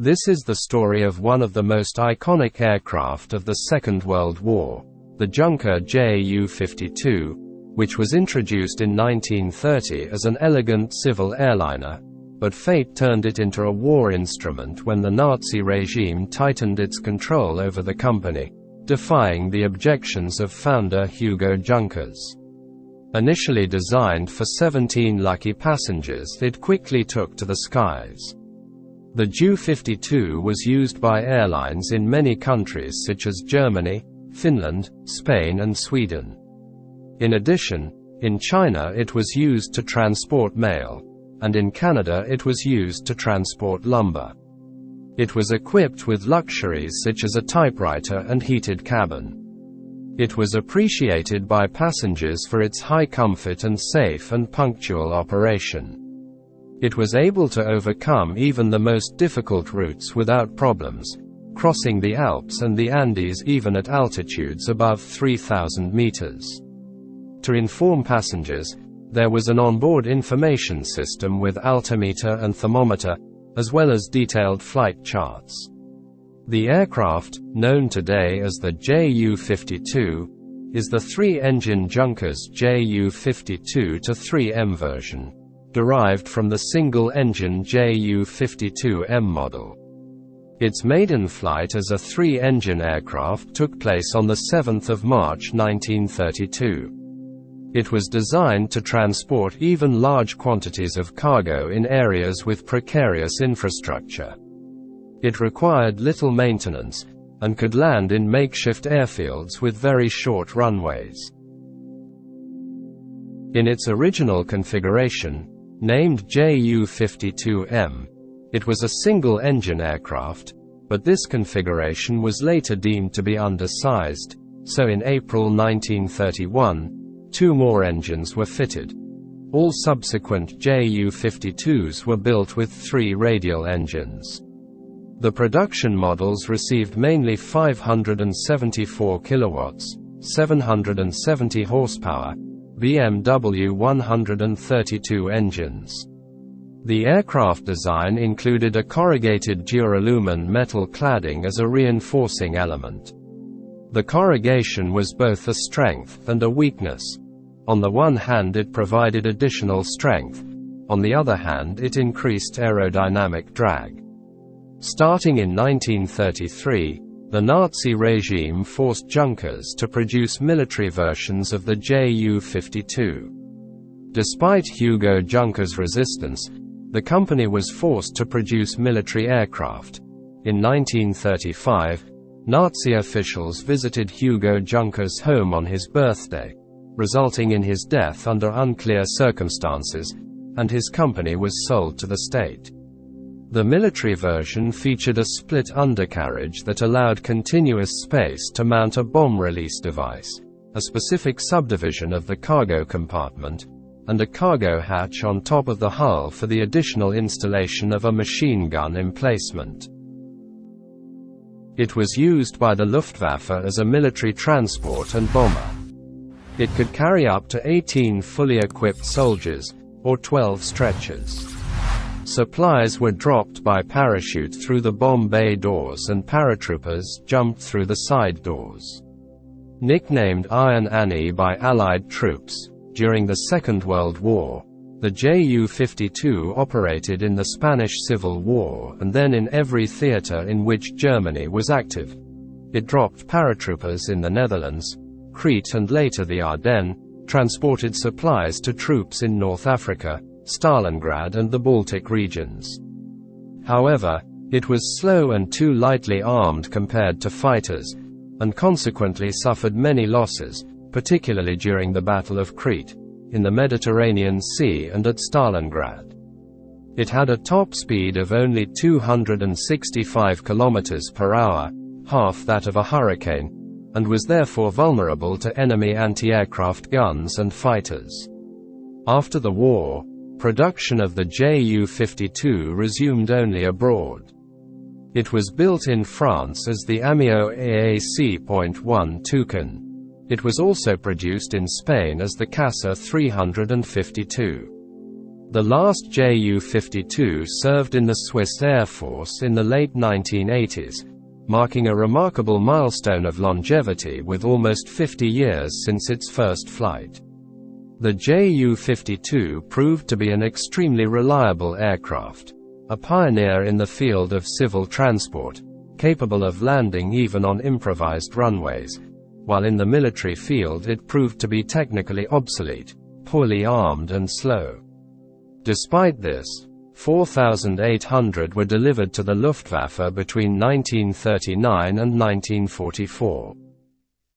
This is the story of one of the most iconic aircraft of the Second World War, the Junker Ju-52, which was introduced in 1930 as an elegant civil airliner, but fate turned it into a war instrument when the Nazi regime tightened its control over the company, defying the objections of founder Hugo Junkers. Initially designed for 17 lucky passengers, it quickly took to the skies. The Ju-52 was used by airlines in many countries such as Germany, Finland, Spain and Sweden. In addition, in China it was used to transport mail, and in Canada it was used to transport lumber. It was equipped with luxuries such as a typewriter and heated cabin. It was appreciated by passengers for its high comfort and safe and punctual operation. It was able to overcome even the most difficult routes without problems, crossing the Alps and the Andes even at altitudes above 3,000 meters. To inform passengers, there was an onboard information system with altimeter and thermometer, as well as detailed flight charts. The aircraft, known today as the Ju-52, is the three-engine Junkers Ju-52-3M version, derived from the single-engine Ju-52M model. Its maiden flight as a three-engine aircraft took place on 7 March 1932. It was designed to transport even large quantities of cargo in areas with precarious infrastructure. It required little maintenance, and could land in makeshift airfields with very short runways. In its original configuration, named Ju-52M, it was a single-engine aircraft, but this configuration was later deemed to be undersized, so in April 1931, 2 more engines were fitted. All subsequent Ju-52s were built with 3 radial engines. The production models received mainly 574 kilowatts, 770 horsepower, BMW 132 engines. The aircraft design included a corrugated duralumin metal cladding as a reinforcing element. The corrugation was both a strength and a weakness. On the one hand it provided additional strength, on the other hand it increased aerodynamic drag. Starting in 1933, the Nazi regime forced Junkers to produce military versions of the Ju-52. Despite Hugo Junkers' resistance, the company was forced to produce military aircraft. In 1935, Nazi officials visited Hugo Junkers' home on his birthday, resulting in his death under unclear circumstances, and his company was sold to the state. The military version featured a split undercarriage that allowed continuous space to mount a bomb release device, a specific subdivision of the cargo compartment, and a cargo hatch on top of the hull for the additional installation of a machine gun emplacement. It was used by the Luftwaffe as a military transport and bomber. It could carry up to 18 fully equipped soldiers, or 12 stretchers. Supplies were dropped by parachute through the bomb bay doors and paratroopers jumped through the side doors. Nicknamed Iron Annie by Allied troops, during the Second World War, the Ju-52 operated in the Spanish Civil War and then in every theater in which Germany was active. It dropped paratroopers in the Netherlands, Crete and later the Ardennes, transported supplies to troops in North Africa, Stalingrad and the Baltic regions. However, it was slow and too lightly armed compared to fighters, and consequently suffered many losses, particularly during the Battle of Crete, in the Mediterranean Sea and at Stalingrad. It had a top speed of only 265 km per hour, half that of a hurricane, and was therefore vulnerable to enemy anti-aircraft guns and fighters. After the war, production of the Ju-52 resumed only abroad. It was built in France as the Amiot AAC.1 Toucan. It was also produced in Spain as the Casa 352. The last Ju-52 served in the Swiss Air Force in the late 1980s, marking a remarkable milestone of longevity with almost 50 years since its first flight. The Ju-52 proved to be an extremely reliable aircraft, a pioneer in the field of civil transport, capable of landing even on improvised runways, while in the military field it proved to be technically obsolete, poorly armed and slow. Despite this, 4,800 were delivered to the Luftwaffe between 1939 and 1944.